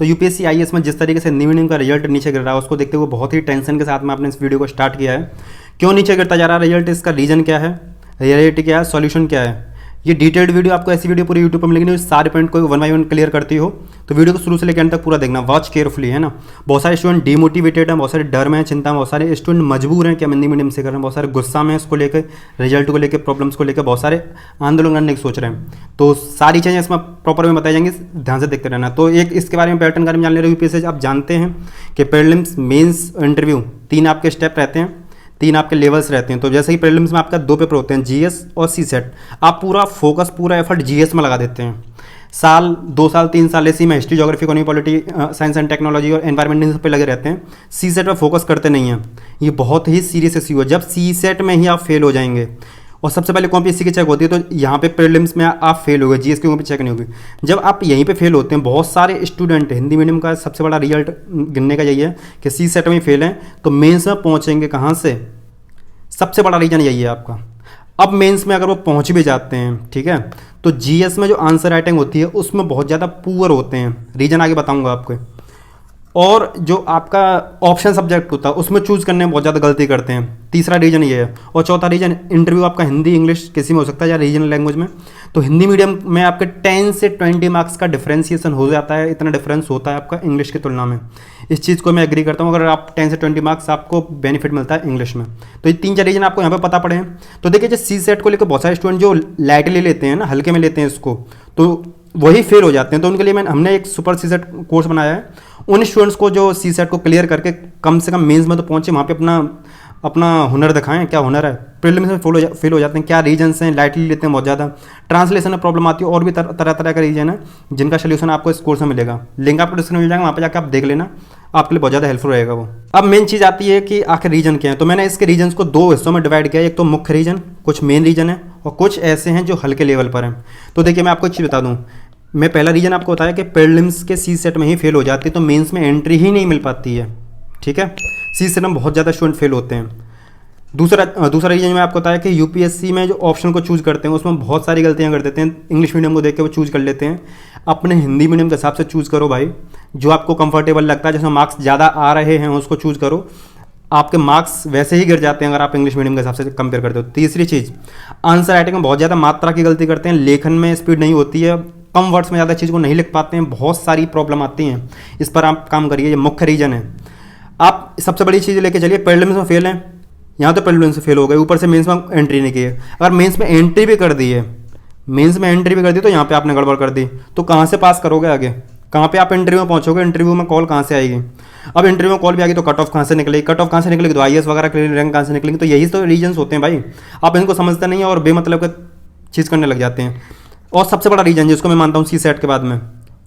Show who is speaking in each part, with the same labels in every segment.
Speaker 1: तो UPSC IAS में जिस तरीके से हिंदी मीडियम का रिजल्ट नीचे गिर रहा है उसको देखते हुए बहुत ही टेंशन के साथ में आपने इस वीडियो को स्टार्ट किया है। क्यों नीचे गिरता जा रहा है रिजल्ट, इसका रीज़न क्या है, रियलिटी क्या है, सॉल्यूशन क्या है, ये डिटेल्ड वीडियो आपको ऐसी वीडियो पूरी यूट्यूब पर मिलेगी, सारे पॉइंट को वन बाई वन क्लियर करती हो। तो वीडियो को शुरू से लेकर अंत तक पूरा देखना, वॉच केयरफुली, है ना। बहुत सारे स्टूडेंट डीमोटिवेटेड हैं, बहुत सारे डर में हैं, चिंता में, बहुत सारे स्टूडेंट मजबूर हैं कि हम हिंदी मीडियम से कर रहे हैं, बहुत सारे गुस्सा में इसको लेकर, रिजल्ट को लेकर, प्रॉब्लम्स को लेकर बहुत सारे आंदोलन करने की सोच रहे हैं। तो सारी चीज़ें इसमें प्रॉपर में बताई जाएंगी, ध्यान से देखते रहना। तो एक इसके बारे में पैटर्न बारे में जान ले रहे हो यूपीएससी आप जानते हैं कि प्रीलिम्स, मेंस, इंटरव्यू 3 आपके स्टेप रहते हैं, 3 आपके लेवल्स रहते हैं। तो जैसे कि प्रीलिम्स में आपका 2 पेपर होते हैं, जीएस और सीसेट। आप पूरा फोकस, पूरा एफर्ट जीएस में लगा देते हैं। साल 2 साल 3 साल इसी में history, geography, economy, polity, science and technology और एनवायरमेंट इन सब पे लगे रहते हैं। सीसेट में फोकस करते नहीं हैं। ये बहुत ही सीरियस इश्यू है। जब सीसेट में ही आप फेल हो जाएंगे, और सबसे पहले कॉपी इसी की चेक होती है, तो यहाँ पे प्रीलिम्स में आप फेल हो गए, जीएस की कॉपी चेक नहीं होगी। जब आप यहीं पे फेल होते हैं, बहुत सारे स्टूडेंट हिंदी मीडियम का सबसे बड़ा रिजल्ट गिनने का यही है कि सीसेट में फेल हैं, तो मेंस में पहुँचेंगे कहाँ से, सबसे बड़ा रीजन यही है आपका। अब मेंस में अगर वो पहुंच भी जाते हैं, ठीक है, तो जीएस में जो आंसर राइटिंग होती है उसमें बहुत ज़्यादा पुअर होते हैं, रीजन आगे बताऊंगा आपको। और जो आपका ऑप्शन सब्जेक्ट होता है उसमें चूज़ करने में बहुत ज़्यादा गलती करते हैं, तीसरा रीजन ये है। और चौथा रीजन, इंटरव्यू आपका हिंदी, इंग्लिश किसी में हो सकता है या रीजनल लैंग्वेज में। तो हिंदी मीडियम में आपके 10 से 20 मार्क्स का डिफ्रेंसिएशन हो जाता है, इतना डिफरेंस होता है आपका इंग्लिश की तुलना में। इस चीज़ को मैं एग्री करता हूँ। अगर आप 10 से 20 मार्क्स आपको बेनिफिट मिलता है इंग्लिश में, तो ये 3-4 रीजन आपको यहाँ पे पता पड़े हैं। तो देखिए, जो सी सेट को लेकर बहुत सारे स्टूडेंट जो लाइटली लेते हैं ना, हल्के में लेते हैं इसको, तो वही फेल हो जाते हैं। तो उनके लिए हमने एक सुपर सी सेट कोर्स बनाया है। उन स्टूडेंट्स को जो सी सेट को क्लियर करके कम से कम मेंस में तो पहुँचे, वहाँ पे अपना हुनर दिखाएं, क्या हुनर है। प्रीलिम्स में फेल हो जाते हैं, क्या रीजन्स हैं, लाइटली लेते हैं बहुत ज़्यादा, ट्रांसलेशन में प्रॉब्लम आती है, और भी तरह तरह का रीजन है जिनका सोल्यूशन आपको इस कोर्स में मिलेगा। लिंक आपको डिस्क्रिप्शन में मिल जाएगा, वहाँ पे जाकर आप देख लेना, आपके लिए बहुत ज़्यादा हेल्पफुल रहेगा वो। अब मेन चीज़ आती है कि आखिर रीजन क्या है। तो मैंने इसके रीजन्स को 2 हिस्सों में डिवाइड किया है। एक तो मुख्य रीजन, कुछ मेन रीजन है, और कुछ ऐसे हैं जो हल्के लेवल पर हैं। तो देखिए, मैं आपको एक चीज़ बता दूँ, मैं पहला रीजन आपको बताया कि प्रीलिम्स के सी सेट में ही फेल हो जाती है, तो मेंस में एंट्री ही नहीं मिल पाती है, ठीक है। सी सेट में बहुत ज़्यादा स्टूडेंट फेल होते हैं। दूसरा रीजन मैं आपको बताया कि यूपीएससी में जो ऑप्शन को चूज़ करते हैं उसमें बहुत सारी गलतियां कर देते हैं। इंग्लिश मीडियम को देख के वो चूज़ कर लेते हैं। अपने हिंदी मीडियम के हिसाब से चूज़ करो भाई, जो आपको कंफर्टेबल लगता है, जिसमें मार्क्स ज़्यादा आ रहे हैं उसको चूज़ करो। आपके मार्क्स वैसे ही गिर जाते हैं अगर आप इंग्लिश मीडियम के हिसाब से कंपेयर करते हो। तीसरी चीज़, आंसर राइटिंग में बहुत ज़्यादा मात्रा की गलती करते हैं, लेखन में स्पीड नहीं होती है, कम वर्ड्स में ज़्यादा चीज़ को नहीं लिख पाते हैं, बहुत सारी प्रॉब्लम आती हैं। इस पर आप काम करिए, ये मुख्य रीजन है। आप सबसे बड़ी चीज़ लेके चलिए, प्रीलिम्स में फेल हैं, यहाँ तो प्रीलिम्स से फेल हो गए, ऊपर से मेंस में एंट्री नहीं की है। अगर मेंस में एंट्री भी कर दी है, तो यहाँ पे आपने गड़बड़ कर दी, तो कहाँ से पास करोगे आगे, कहाँ पे आप इंटरव्यू में पहुँचोगे, इंटरव्यू में कॉल कहाँ से आएगी। अब इंटरव्यू में कॉल भी आएगी तो कट ऑफ कहाँ से निकलेगी, कट ऑफ कहाँ से निकलेगी तो आईएएस वगैरह के रैंक कहाँ से निकलेंगे। तो यही तो रीजन्स होते हैं भाई, आप इनको समझते नहीं है और बेमतलब का चीज़ करने लग जाते हैं। और सबसे बड़ा रीजन जिसको मैं मानता हूँ सी सेट के बाद में,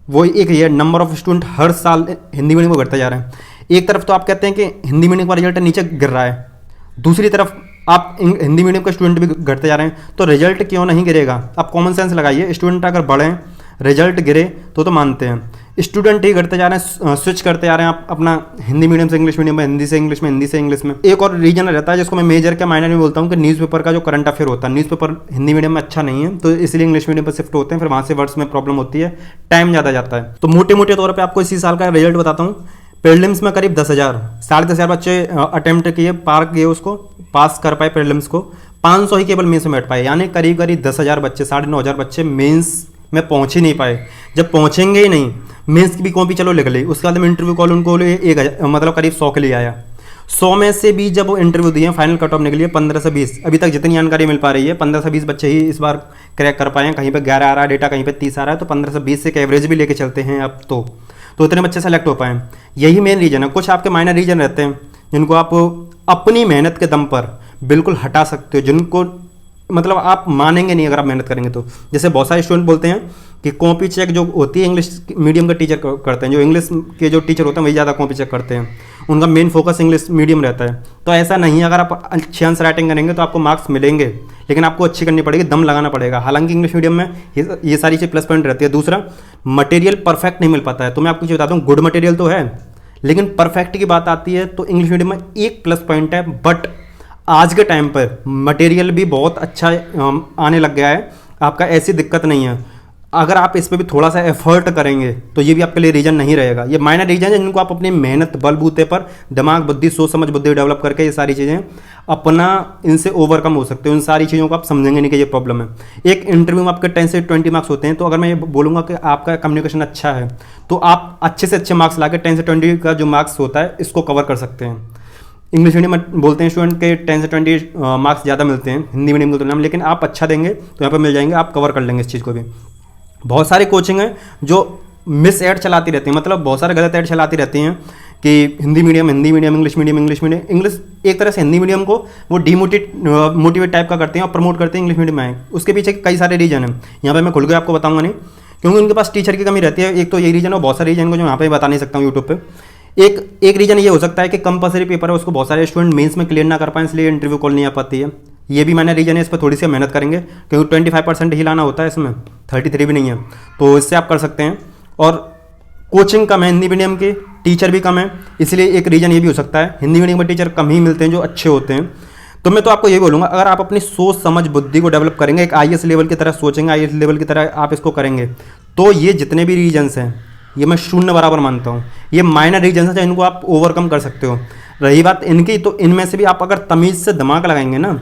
Speaker 1: वो एक ये नंबर ऑफ स्टूडेंट हर साल हिंदी मीडियम को घटता जा रहा है। एक तरफ तो आप कहते हैं कि हिंदी मीडियम का रिजल्ट नीचे गिर रहा है, दूसरी तरफ आप हिंदी मीडियम के स्टूडेंट भी घटते जा रहे हैं। तो रिजल्ट क्यों नहीं गिरेगा, आप कॉमन सेंस लगाइए। स्टूडेंट अगर बढ़ें, रिजल्ट गिरे तो मानते हैं, स्टूडेंट ही घटते जा रहे हैं, स्विच करते जा रहे हैं आप अपना हिंदी मीडियम से इंग्लिश मीडियम में, हिंदी से इंग्लिश में, हिंदी से इंग्लिश में। एक और रीजन रहता है जिसको मैं मेजर के मायने में बोलता हूँ कि न्यूज़पेपर का जो करंट अफेयर होता है, न्यूज़पेपर हिंदी मीडियम में अच्छा नहीं है, तो इसलिए इंग्लिश मीडियम पर शिफ्ट होते हैं, फिर वहाँ से वर्ड्स में प्रॉब्लम होती है, टाइम ज़्यादा जाता है। तो मोटे मोटे तौर पर आपको इसी साल का रिजल्ट बताता हूँ। प्रीलिम्स में करीब 10,000, 10,500 बच्चे अटेम्प्ट किए, पार किए, उसको पास कर पाए प्रीलिम्स को, 500 ही केवल मेंस में बैठ पाए, यानी करीब 10,000 बच्चे, 9,500 बच्चे मेंस में पहुंच ही नहीं पाए। जब पहुंचेंगे ही नहीं, मेंस की भी कॉपी चलो लिख ली, उसके बाद में इंटरव्यू कॉल उनको 1,000 मतलब करीब 100 के लिए आया। 100 में से भी जब वो इंटरव्यू दिए, फाइनल कट ऑफ निकली 15 से 20, अभी तक जितनी जानकारी मिल पा रही है 15 से 20 बच्चे ही इस बार क्रैक कर पाए हैं। कहीं पे 11 आ रहा है डेटा, कहीं पे 30 आ रहा है, तो 15 से 20 से एवरेज भी लेके चलते हैं अब तो इतने बच्चे सेलेक्ट हो पाए। यही मेन रीजन है। कुछ आपके माइनर रीजन रहते हैं जिनको आप अपनी मेहनत के दम पर बिल्कुल हटा सकते हो, जिनको मतलब आप मानेंगे नहीं अगर आप मेहनत करेंगे तो। जैसे बहुत सारे स्टूडेंट बोलते हैं कि कॉपी चेक जो होती है इंग्लिश मीडियम का टीचर करते हैं, जो इंग्लिश के जो टीचर होते हैं वही ज़्यादा कॉपी चेक करते हैं, उनका मेन फोकस इंग्लिश मीडियम रहता है। तो ऐसा नहीं है, अगर आप अच्छी आंसर राइटिंग करेंगे तो आपको मार्क्स मिलेंगे, लेकिन आपको अच्छी करनी पड़ेगी, दम लगाना पड़ेगा। हालांकि इंग्लिश मीडियम में ये सारी चीज़ प्लस पॉइंट रहती है। दूसरा, मटेरियल परफेक्ट नहीं मिल पाता है। तो मैं आपको चीज़ बताता हूँ, गुड मटेरियल तो है, लेकिन परफेक्ट की बात आती है तो इंग्लिश मीडियम में एक प्लस पॉइंट है, बट आज के टाइम पर मटेरियल भी बहुत अच्छा आने लग गया है, आपका ऐसी दिक्कत नहीं है। अगर आप इस पे भी थोड़ा सा एफर्ट करेंगे तो ये भी आपके लिए रीजन नहीं रहेगा। ये माइनर रीजन है जिनको आप अपनी मेहनत बलबूते पर दिमाग बुद्धि सोच समझ बुद्धि डेवलप करके ये सारी चीज़ें अपना इनसे ओवरकम हो सकते हो। इन सारी चीज़ों को आप समझेंगे नहीं कि ये प्रॉब्लम है। एक इंटरव्यू में आपके 10 से 20 मार्क्स होते हैं, तो अगर मैं ये बोलूँगा कि आपका कम्युनिकेशन अच्छा है तो आप अच्छे से अच्छे मार्क्स ला के 10 से 20 का जो मार्क्स होता है इसको कवर कर सकते हैं। इंग्लिश मीडियम में बोलते हैं स्टूडेंट के 10 से 20 मार्क्स ज़्यादा मिलते हैं हिंदी मीडियम की तुलना में, लेकिन आप अच्छा देंगे तो यहाँ पर मिल जाएंगे, आप कवर कर लेंगे इस चीज़ को भी। बहुत सारी कोचिंग है जो मिस ऐड चलाती रहती हैं, मतलब बहुत सारे गलत ऐड चलाती रहती हैं कि Hindi medium English medium English एक तरह से हिंदी मीडियम को वो मोटिवेट टाइप का करते हैं और प्रमोट करते हैं इंग्लिश मीडियम में। उसके पीछे कई सारे रीजन हैं, यहाँ पे मैं खुल के आपको बताऊंगा नहीं, क्योंकि उनके पास टीचर की कमी रहती है। एक तो यही रीजन है, बहुत सारे रीजन को जो यहाँ पे बता नहीं सकता हूँ यूट्यूब पे। एक रीजन ये हो सकता है कि कंपलसरी पेपर है उसको बहुत सारे स्टूडेंट मेंस में क्लियर ना कर पाए, इसलिए इंटरव्यू कॉल नहीं आ पाती है। ये भी मैंने रीजन है, इस पर थोड़ी सी मेहनत करेंगे क्योंकि 25% ही लाना होता है, इसमें 33 भी नहीं है, तो इससे आप कर सकते हैं। और कोचिंग कम है हिंदी मीडियम की, टीचर भी कम है, इसलिए एक रीजन ये भी हो सकता है। हिंदी मीडियम में टीचर कम ही मिलते हैं जो अच्छे होते हैं। तो मैं तो आपको ये बोलूँगा, अगर आप अपनी सोच समझ बुद्धि को डेवलप करेंगे, एक IAS लेवल की तरह सोचेंगे, IAS लेवल की तरह आप इसको करेंगे, तो ये जितने भी रीजन्स हैं ये मैं शून्य बराबर मानता हूँ। ये माइनर रीजन्स हैं इनको आप ओवरकम कर सकते हो। रही बात इनकी, तो इनमें से भी आप अगर तमीज़ से दिमाग लगाएंगे ना,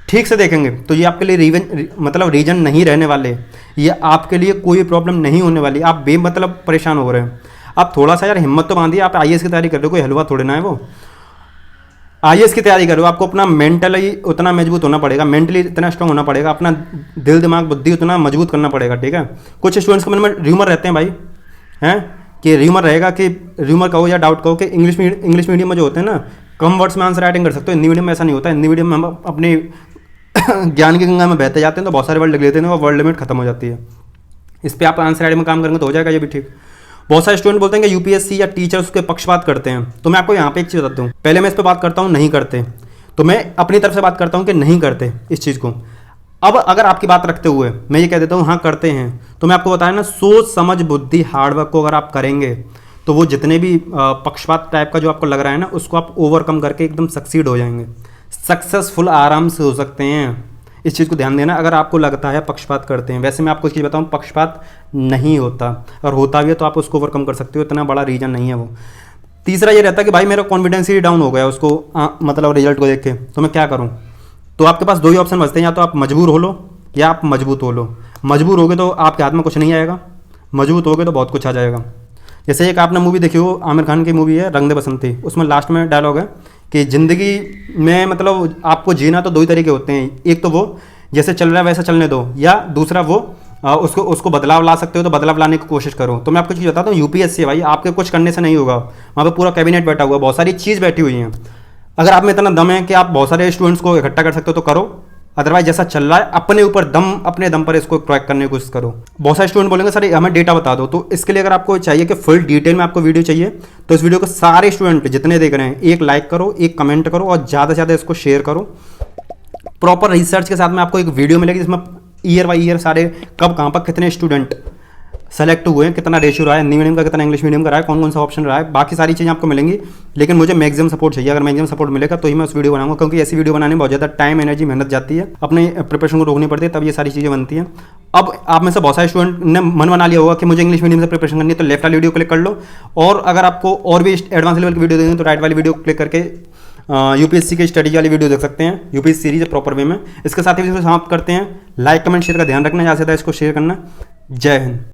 Speaker 1: ठीक से देखेंगे, तो ये आपके लिए रीजन नहीं रहने वाले, ये आपके लिए कोई प्रॉब्लम नहीं होने वाली। आप बेमतलब परेशान हो रहे हैं। आप थोड़ा सा यार हिम्मत तो बांधिए, आप IAS की तैयारी कर रहे हो, कोई हलवा थोड़े ना है वो। IAS की तैयारी कर रहे हो, आपको अपना मेंटली उतना मजबूत होना पड़ेगा, मेंटली इतना स्ट्रांग होना पड़ेगा, अपना दिल दिमाग बुद्धि उतना मजबूत करना पड़ेगा, ठीक है। कुछ स्टूडेंट्स के मन में र्यूमर रहते हैं भाई, हैं कि र्यूमर रहेगा, कि र्यूमर कहो या डाउट कहो कि इंग्लिश मीडियम में जो होते हैं ना, कम वर्ड्स में आंसर राइटिंग कर सकते हो, हिंदी मीडियम में ऐसा नहीं होता। हिंदी मीडियम में हम अपने ज्ञान की गंगा में बहते जाते हैं तो बहुत सारे वर्ड लिख लेते हैं और वर्ड लिमिट खत्म हो जाती है। इस पर आप आंसर राइटिंग में काम करेंगे तो हो जाएगा ये भी ठीक। बहुत सारे स्टूडेंट बोलते हैं कि UPSC या टीचर्स उसके पक्षपात करते हैं, तो मैं आपको यहाँ पे एक चीज़ बताता हूँ। पहले मैं इस पर बात करता हूँ नहीं करते, तो मैं अपनी तरफ से बात करता हूँ कि नहीं करते इस चीज़ को। अब अगर आपकी बात रखते हुए मैं ये कह देता हूँ हाँ करते हैं, तो मैं आपको बताया ना, सोच समझ बुद्धि हार्डवर्क को अगर आप करेंगे तो वो जितने भी पक्षपात टाइप का जो आपको लग रहा है ना, उसको आप ओवरकम करके एकदम सक्सीड हो जाएंगे, सक्सेसफुल आराम से हो सकते हैं। इस चीज़ को ध्यान देना अगर आपको लगता है पक्षपात करते हैं। वैसे मैं आपको एक चीज़ बताऊँ, पक्षपात नहीं होता, और होता भी है तो आप उसको ओवरकम कर सकते हो, इतना बड़ा रीजन नहीं है वो। तीसरा ये रहता है कि भाई मेरा कॉन्फिडेंस ही डाउन हो गया उसको मतलब रिजल्ट को देख के, तो मैं क्या करूँ। तो आपके पास दो ही ऑप्शन बचते हैं, या तो आप मजबूर हो लो या आप मजबूत हो लो। मजबूर होगे तो आपके हाथ में कुछ नहीं आएगा, मजबूत होगे तो बहुत कुछ आ जाएगा। जैसे एक आपने मूवी देखी हो, आमिर खान की मूवी है रंग दे बसंती, उसमें लास्ट में डायलॉग है कि ज़िंदगी में मतलब आपको जीना तो दो ही तरीके होते हैं, एक तो वो जैसे चल रहा है वैसा चलने दो, या दूसरा वो उसको बदलाव ला सकते हो तो बदलाव लाने की कोशिश करो। तो मैं आपको चीज़ बताता हूँ, UPSC भाई आपके कुछ करने से नहीं होगा, वहाँ पे पूरा कैबिनेट बैठा हुआ है, बहुत सारी चीज़ बैठी हुई हैं। अगर आप में इतना दम है कि आप बहुत सारे स्टूडेंट्स को इकट्ठा कर सकते हो तो करो, अदरवाइज जैसा चल रहा है अपने दम पर इसको क्रैक करने की कोशिश करो। बहुत सारे स्टूडेंट बोलेंगे सर हमें डेटा बता दो, तो इसके लिए अगर आपको चाहिए कि फुल डिटेल में आपको वीडियो चाहिए, तो इस वीडियो को सारे स्टूडेंट जितने देख रहे हैं एक लाइक करो, एक कमेंट करो और ज़्यादा से ज़्यादा इसको शेयर करो। प्रॉपर रिसर्च के साथ में आपको एक वीडियो मिलेगी जिसमें ईयर बाई ईयर सारे कब कहाँ पर कितने स्टूडेंट सेलेक्ट हुए हैं, कितना रेशियो रहा है, हिंदी मीडियम का कितना इंग्लिश मीडियम का रहा है, कौन कौन सा ऑप्शन रहा है, बाकी सारी चीज़ें आपको मिलेंगी। लेकिन मुझे मैक्सिमम सपोर्ट चाहिए, अगर मैक्सिमम सपोर्ट मिलेगा तो ही मैं उस वीडियो बनाऊंगा, क्योंकि ऐसी वीडियो बनाने में बहुत ज़्यादा टाइम एनर्जी मेहनत जाती है, अपने प्रिपरेशन को रोकनी पड़ती है, तब ये सारी चीज़ें बनती हैं। अब आप में से बहुत सारे स्टूडेंट ने मन बना लिया होगा कि मुझे इंग्लिश मीडियम से प्रिपरेशन करनी है, तो लेफ्ट वाली वीडियो क्लिक कर लो, और अगर आपको और भी एडवांस लेवल की वीडियो देंगे तो राइट वाली वीडियो क्लिक करके UPSC की स्टडी वाली वीडियो देख सकते हैं, UPSC सीरीज है प्रॉपर वे में। इसके साथ ही समाप्त करते हैं। लाइक कमेंट शेयर का ध्यान रखना, ज़्यादा से ज़्यादा इसको शेयर करना। जय हिंद।